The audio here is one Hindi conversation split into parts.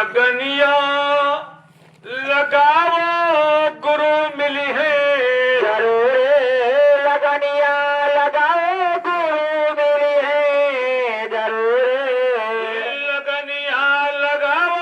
लगनिया लगाओ गुरु मिली है। जरूर लगनिया लगाओ गुरु मिली है। जरूर लगनिया लगाओ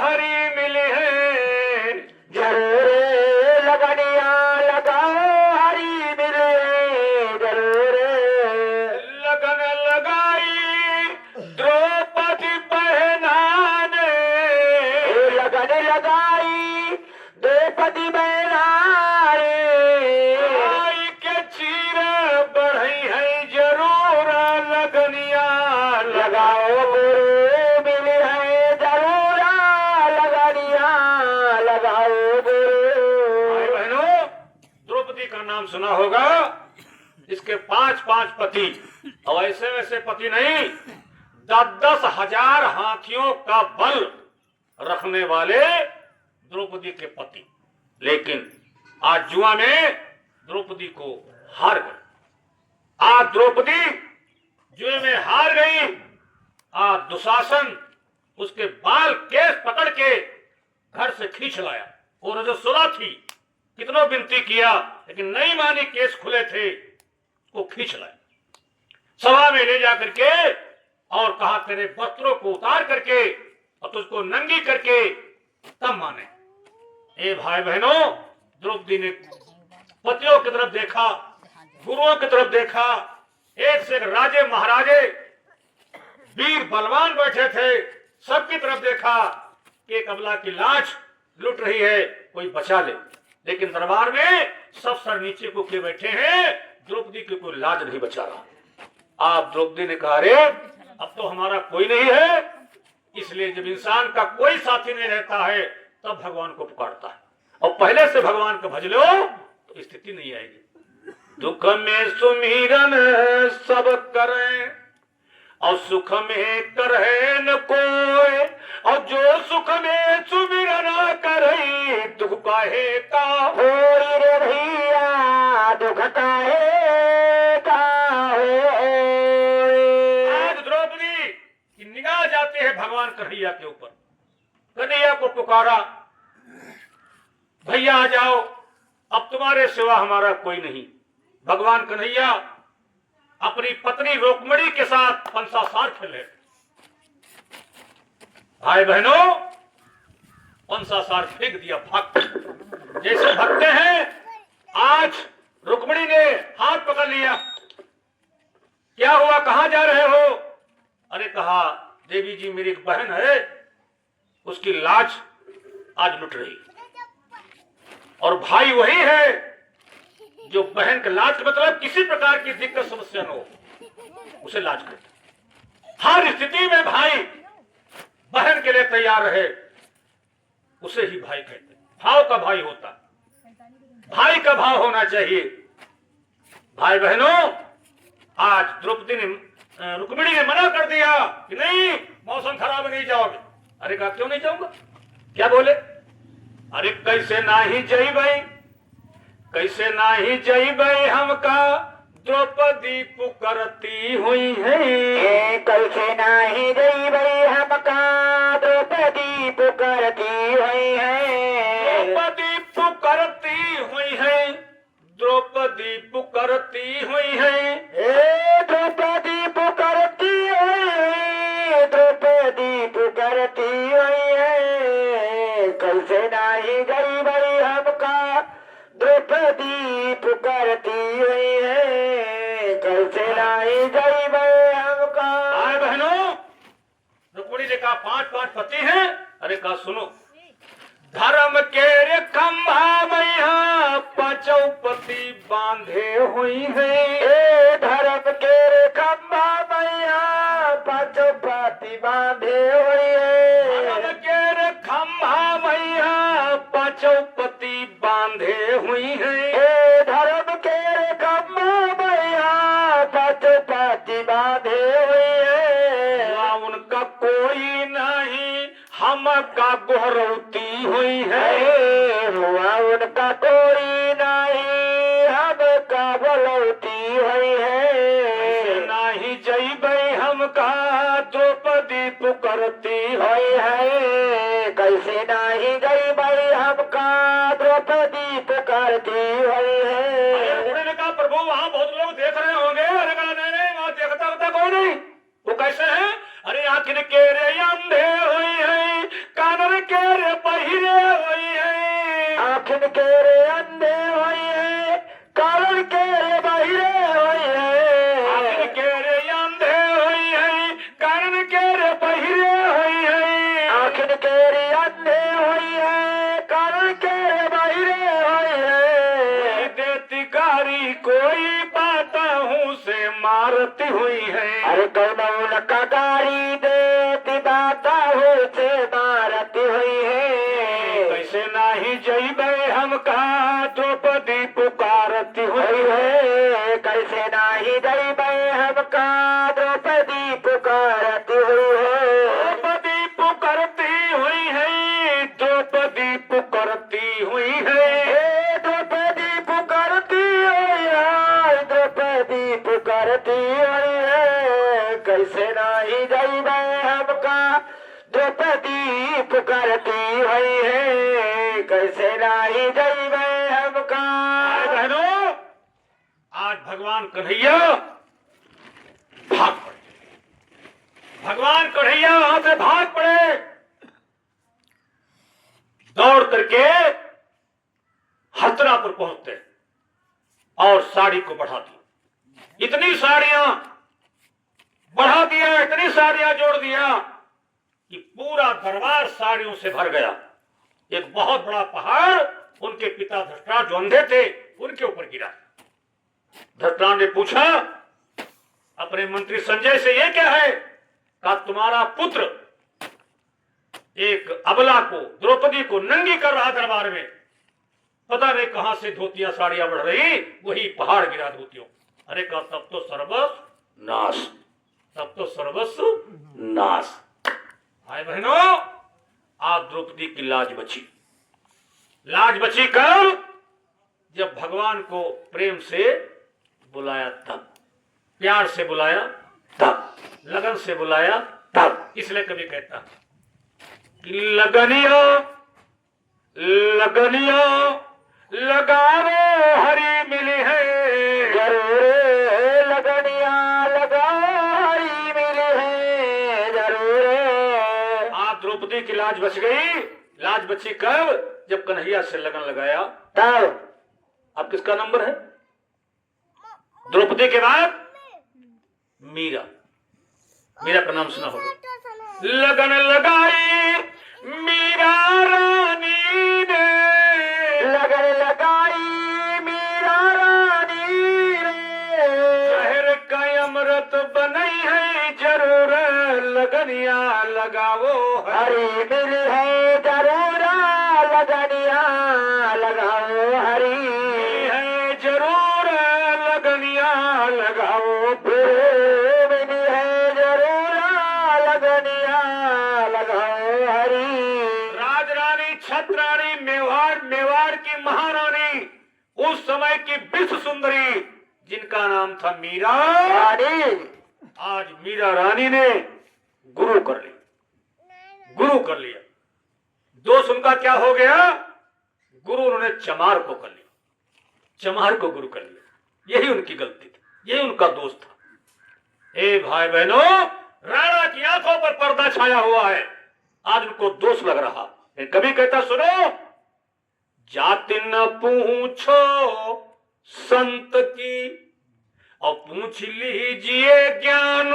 हरी मिली है। जरूर लगनिया लगाओ हरी मिली है। जरूर लगन लगाई द्रौपदी बहना ने। लगन लगाई द्रौपदी बहना आई के चीर बढ़ई है जरूर लगनिया लगाओ गुरु मिली है। जरूर लगनिया लगाओ गुरु। भाई बहनों, द्रौपदी का नाम सुना होगा। इसके 5 पति, और ऐसे वैसे पति नहीं, 10 हजार हाथियों का बल रखने वाले द्रौपदी के पति। लेकिन आज जुआ में द्रौपदी को हार गई। आज द्रौपदी जुए में हार गई। आज दुशासन उसके बाल केस पकड़ के घर से खींच लाया। और रजस्वला थी, कितनों विनती किया लेकिन नहीं मानी, केस खुले थे, वो खींच लाया। सभा में ले जाकर के और कहा तेरे वस्त्रों को उतार करके और तुझको नंगी करके तब माने। ए भाई बहनों, द्रौपदी ने पतियों की तरफ देखा, गुरुओं की तरफ देखा। एक से एक राजे महाराजे वीर बलवान बैठे थे, सबकी तरफ देखा कि एक अबला की लाश लुट रही है, कोई बचा ले। लेकिन दरबार में सब सर नीचे को किए बैठे हैं, द्रौपदी की कोई लाज नहीं बचा रहा। आप द्रौपदी ने कहा अरे अब तो हमारा कोई नहीं है। इसलिए जब इंसान का कोई साथी नहीं रहता है तब भगवान को पुकारता है, और पहले से भगवान को भज लो तो स्थिति नहीं आएगी। दुख में सुमिरन सब करें और सुख में करे न कोई, और जो सुख में सुमिरन करे दुख काहे का होई रे भैया दुख काहे का होई। आज द्रौपदी की निगाह जाती है भगवान कन्हैया के ऊपर। कन्हैया को पुकारा, भैया आ जाओ, अब तुम्हारे सिवा हमारा कोई नहीं। भगवान कन्हैया अपनी पत्नी रुक्मिणी के साथ पंसासार खेले। भाई बहनों, पंसासार फेंक दिया, भाग जैसे भगते हैं। आज रुक्मिणी ने हाथ पकड़ लिया, क्या हुआ, कहां जा रहे हो? अरे कहा देवी जी मेरी एक बहन है, उसकी लाज आज लुट रही, और भाई वही है जो बहन के लाज का मतलब किसी प्रकार की दिक्कत समस्या न हो उसे लाज करते। हर स्थिति में भाई बहन के लिए तैयार रहे उसे ही भाई कहते। भाव का भाई होता, भाई का भाव होना चाहिए। भाई बहनों, आज द्रौपदी ने रुक्मिणी ने मना कर दिया कि नहीं, मौसम खराब नहीं जाओगे। अरे कहा क्यों नहीं जाऊंगा, क्या बोले? अरे कैसे नाही जई भाई, कैसे नाही जई भाई हमका द्रौपदी पुकारती हुई है। कैसे नाही जई भाई हमका द्रौपदी पुकारती हुई है। द्रौपदी पुकारती हुई है, द्रौपदी पुकारती हुई है। द्रौपदी पुकारती है, द्रौपदी पुकारती हुई है। कैसे नाही गई भाई हमका द्रौपदी पुकारती हुई है। कैसे नाही गई भाई हमका। भाई बहनों, रुक्मिणी ने कहा 5 पति हैं। अरे कहा सुनो, धर्म के रे खंभा मैया पांचों पति बांधे हुई है। धर्म के रे खंभा मैया पांचों पति बांधे हुई है। धर्म के रे खंभा मैया पांचों पति बांधे हुई है। धर्म के रे खंभा मैया पांचों पति बांधे हुई है। हुआ उनका कोई नहीं, हम का गोहरौती हुई है। हुआ उनका कोई नहीं, हम का बोलौती हुई है। नहीं जई भाई हमका द्रौपदी द्रौपदी पुकारती हुई है, कैसे नहीं गई भाई हमका द्रौपदी पुकारती हुई है। बूढ़े ने कहा प्रभु वहाँ बहुत लोग देख रहे होंगे। अरे कहा नहीं नहीं वहाँ देखता होता कोई नहीं। वो कैसे है? अरे आखिर के रे अंधे हुई है, कानर के रे बहिरे हुई है, आखिर के रे अंधे हुई है, कानर के रे बहिरे हुई है, आखिर के रे अंधे हुई है, कानर के रे बहिरे हुई है, आखिर के रे अंधे हुई है, कानर के रे बहिरे हुई है। देती गारी कोई पाता हूँ से मारती हुई है। अरे कौन का गाड़ी देती दाता हो से मारती हुई है, कैसे नाही जइबे हम कहा द्रौपदी पुकारती हुई है। कैसे नाही दैबे हमका द्रौपदी पुकारती हुई है। द्रौपदी पुकारती हुई है, द्रौपदी पुकारती हुई है, द्रौपदी पुकारती हुई है, द्रौपदी पुकारती हुई है। कैसे नहीं दैबे हमका द्रौपदी पुकारती हुई है, कैसे नहीं दैबे हमका। बहनों आज भगवान कन्हैया भाग पड़े, भगवान कन्हैया वहां से भाग पड़े, दौड़ करके हस्तनापुर पहुंचते और साड़ी को बढ़ा दी। इतनी साड़ियां बढ़ा दिया, इतनी साड़ियां जोड़ दिया कि पूरा दरबार साड़ियों से भर गया। एक बहुत बड़ा पहाड़ उनके पिता धृतराष्ट्र जो अंधे थे उनके ऊपर गिरा। धृतराष्ट्र ने पूछा अपने मंत्री संजय से, ये क्या है? कहा तुम्हारा पुत्र एक अबला को, द्रौपदी को नंगी कर रहा दरबार में, पता नहीं कहां से धोतियां साड़ियां बढ़ रही, वही पहाड़ गिरा धोतियों। अरे कहा तब तो सर्वस्व नाश, तब तो सर्वस्व नाश। भाई बहनों आज द्रौपदी की लाज बची। लाज बची कब? जब भगवान को प्रेम से बुलाया तब, प्यार से बुलाया तब, लगन से बुलाया तब। इसलिए कभी कहता कि लगनिया लगनिया लगाओ हरी मिली है, जरूर लगनिया लगाओ हरी मिली है, जरूर। आप द्रौपदी की लाज बच गई। लाज बची कब? जब कन्हैया से लगन लगाया तब। अब किसका नंबर है? द्रौपदी के बाद मीरा। मीरा का नाम सुना होगा। लगन लगाई मीरा रानी ने, लगन लगाई मीरा रानी ने, जहर का अमृत बनई है जरूर लगनिया लगाओ हरी मिली है, जरूर लगनिया लगाओ हरी है, जरूर लगनिया लगाओ। मिली है, जरूर लगनिया लगाओ हरी। राजरानी छत्रानी मेवाड़ की महारानी, उस समय की विश्व सुंदरी जिनका नाम था मीरा रानी, आज मीरा रानी ने गुरु कर लिया, गुरु कर लिया। दोष उनका क्या हो गया? गुरु उन्होंने चमार को कर लिया, चमार को गुरु कर लिया। यही उनकी गलती थी, यही उनका दोष था। ए भाई बहनों राणा की आंखों पर पर्दा छाया हुआ है, आज उनको दोष लग रहा। कभी कहता सुनो, जाति न पूछो संत की और पूछ लीजिए ज्ञान,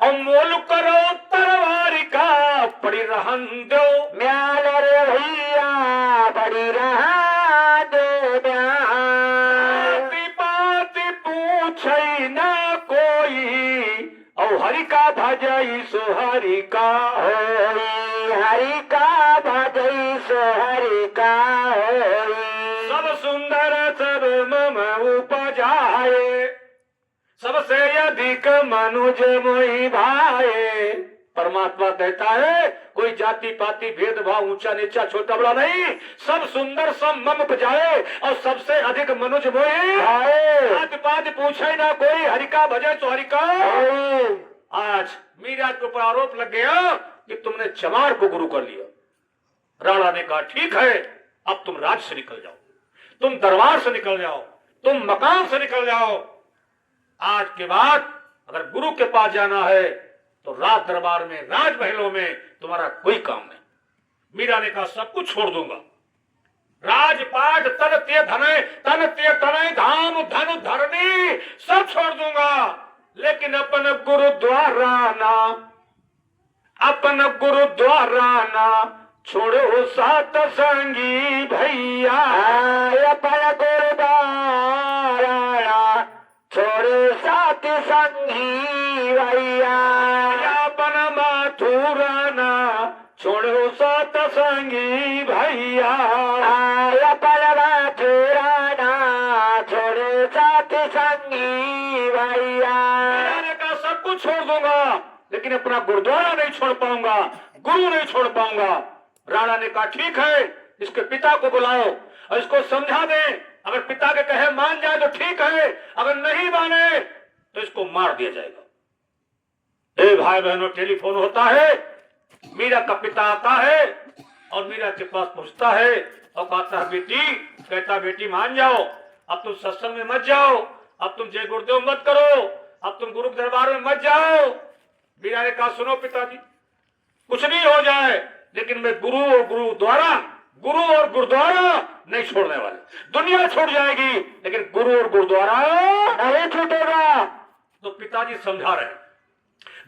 और मोल करो तरवार का पड़ी रहन दो म्याल रे भैया बड़ी रहा दो म्याल। बात पूछई ना कोई, और हरि का भजई सो हरि का होई, हरि का भजई सो हरि का होई। सब सुंदर सब मम उपजाए, सबसे अधिक मनुज मोहि भाए। परमात्मा कहता है कोई जाति पाति भेदभाव ऊंचा नीचा छोटा बड़ा नहीं, सब सुंदर सब मम उपजाए और सबसे अधिक मनुज मोहि भाए। जाति पाति पूछे ना कोई, हरि का भजे तो हरि का। आज मीरा के ऊपर आरोप लग गया कि तुमने चमार को गुरु कर लिया। राणा ने कहा ठीक है, अब तुम राज से निकल जाओ, तुम दरबार से निकल जाओ, तुम मकान से निकल जाओ। आज के बाद अगर गुरु के पास जाना है तो राज दरबार में, राजमहलों में तुम्हारा कोई काम नहीं। मीरा ने कहा सब कुछ छोड़ दूंगा, राजपाट तन ते धने तन ते तनय धाम धन धरनी सब छोड़ दूंगा, लेकिन अपन गुरुद्वारा ना, अपन गुरुद्वारा ना छोड़ो सात संगी भैया। अपन गुरुद्वारा ना छोड़ो सात संगी भैया। अपन मथुरा ना छोड़ो सात संगी भैया। अपन मथुरा ना छोड़ो सात संगी भैया। मैंने कहा सब कुछ छोड़ दूंगा, लेकिन अपना गुरुद्वारा नहीं छोड़ पाऊंगा, गुरु नहीं छोड़ पाऊंगा। राणा ने कहा ठीक है, इसके पिता को बुलाओ और इसको समझा दें, अगर पिता के कहे मान जाए तो ठीक है, अगर नहीं माने तो इसको मार दिया जाएगा। ए भाई बहनों, टेलीफोन होता है, मीरा का पिता आता है और मीरा के पास पहुंचता है और कहता है बेटी, कहता बेटी मान जाओ, अब तुम सत्संग में मत जाओ, अब तुम जय गुरुदेव मत करो, अब तुम गुरु दरबार में मत जाओ। मीरा ने कहा सुनो पिताजी, कुछ नहीं हो जाए, लेकिन मैं गुरु और गुरुद्वारा नहीं छोड़ने वाले। दुनिया छूट जाएगी लेकिन गुरु और गुरुद्वारा नहीं छूटेगा। तो पिताजी समझा रहे,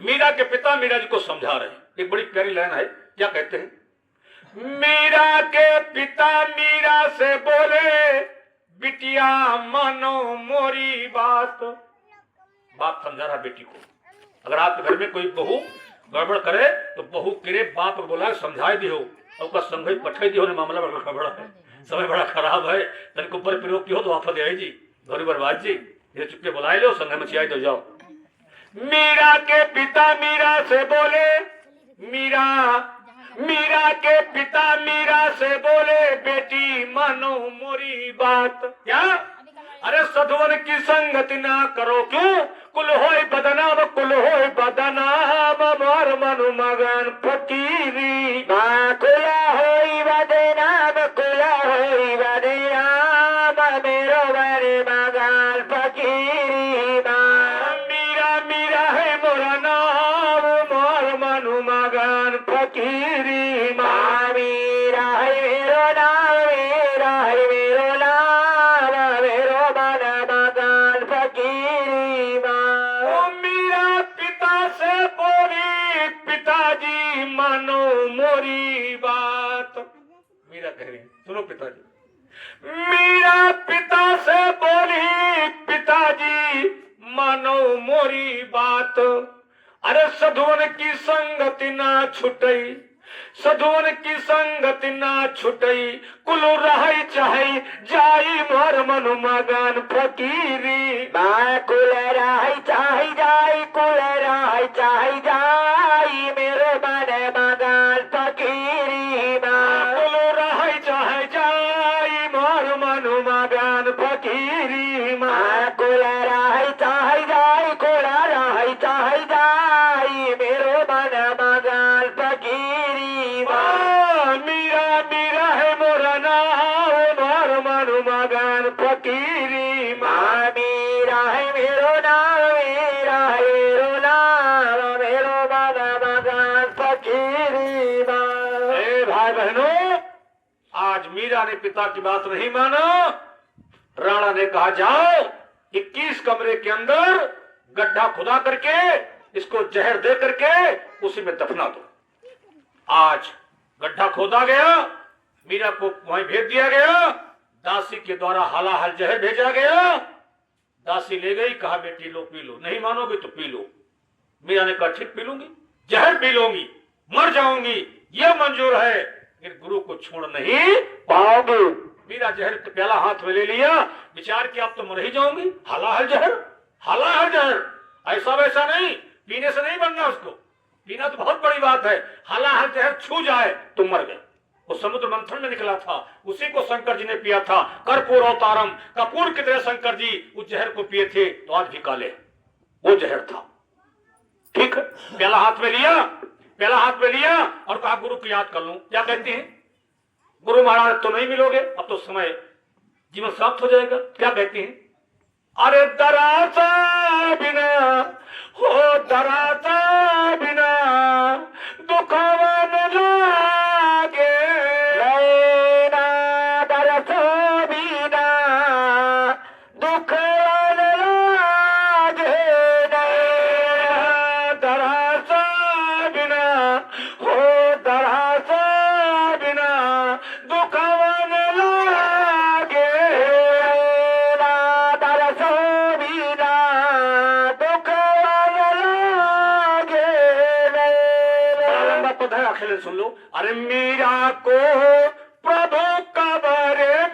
मीरा के पिता मीरा जी को समझा रहे। एक बड़ी प्यारी लाइन है, क्या कहते हैं? मीरा के पिता मीरा से बोले, बिटिया मानो मोरी बात समझा रहा बेटी को। अगर आपके घर में कोई बहू गड़बड़ करे तो बहू के बाप को बोला समझाई दियो और संघई पठाई दियो, मामला बड़ा गड़बड़ है, समय बड़ा खराब है, तनिक ऊपर प्रयोग किया तो आफत आई जी, घर बर्बाद जी, ये चुपके बुलाए लो, संघ में चियाई दो जाओ। मीरा के पिता मीरा से बोले, मीरा के पिता मीरा से बोले, बेटी मानो मोरी बात। क्या? अरे सधुवन की संगति ना करो, क्यों? कुल होय बदनाम, कुल होय बदनाम, मोर मनु मगन फकीरी। कुल होय बदनाम, कुल होय बदनाम, मेरो बड़े मगन फकीरी। मीरा मीरा है मोरा नाम, मोर मनु मगन फकीरी। मीरा है मेरो नाम, मीरा है मेरो नाम, मेरो मन मगन फकीरी। मीरा पिता से बोली, पिताजी मानो मोरी बात। मीरा कह रही सुनो पिताजी, मीरा पिता से बोली, पिताजी मानो मोरी बात। अरे सधुवन की संगति ना छुटई, सधुवन की संगति ना छुटई, कुल रही चाहे जाई मोर मनु मगन फकीरी। कुल रही चाहे जाई, कुल रही चाहे जाई, मेरो मन मगन फकीरी। कुल रही चाहे जाई मोर मनु मगन फकीरी। कुल रही चाहे जाई, कुल रही चाहे जाई, मेरो मन मगन फकीरी। मीरा मीरा है मोरा नाम, मोर मनु मगन फकीरी। मीरा है मेरो नाम, मीरा है मेरो नाम, मेरो मन मगन फकीरी। भाई बहनों, आज मीरा ने पिता की बात नहीं माना। राणा ने कहा जाओ 21 कमरे के अंदर गड्ढा खुदा करके इसको जहर दे करके उसी में दफना दो। आज गड्ढा खोदा गया, मीरा को वहीं भेज दिया गया, दासी के द्वारा हलाहल जहर भेजा गया। दासी ले गई, कहा बेटी लो पी लो, नहीं मानोगे तो पी लो। मीरा ने कहा ठीक पी लूंगी, जहर पी लूंगी, मर जाऊंगी, यह मंजूर है, लेकिन गुरु को छोड़ नहीं पाओगे। मीरा जहर का प्याला हाथ में ले लिया, विचार किया अब तो मर ही जाऊंगी, हलाहल जहर, हलाहल जहर, ऐसा वैसा नहीं, पीने से नहीं बनना, उसको पीना तो बहुत बड़ी बात है, हलाहल जहर छू जाए तो मर गए। वो समुद्र मंथन में निकला था, उसी को शंकर जी ने पिया था। कर्पूर अवतारम, कपूर की तरह शंकर जी उस जहर को पिए थे, तो आज भी काले वो जहर था। ठीक है, प्याला हाथ में लिया, प्याला हाथ में लिया और कहा गुरु की याद कर लूं। क्या कहते हैं? गुरु महाराज तो नहीं मिलोगे, अब तो समय जीवन समाप्त हो जाएगा। क्या कहते हैं? अरे दरासा बिना हो, दरासा बिना दुखवन लागे, नैना दरसो बिना दुखवन लागे, नैना दरासा बिना हो, दरासा बिना दुखवन लागे, नैना दरसो बिना दुखवन लागे, लंबा पद है, अकेले सुन लो। अरे मीरा को प्रभु कबरे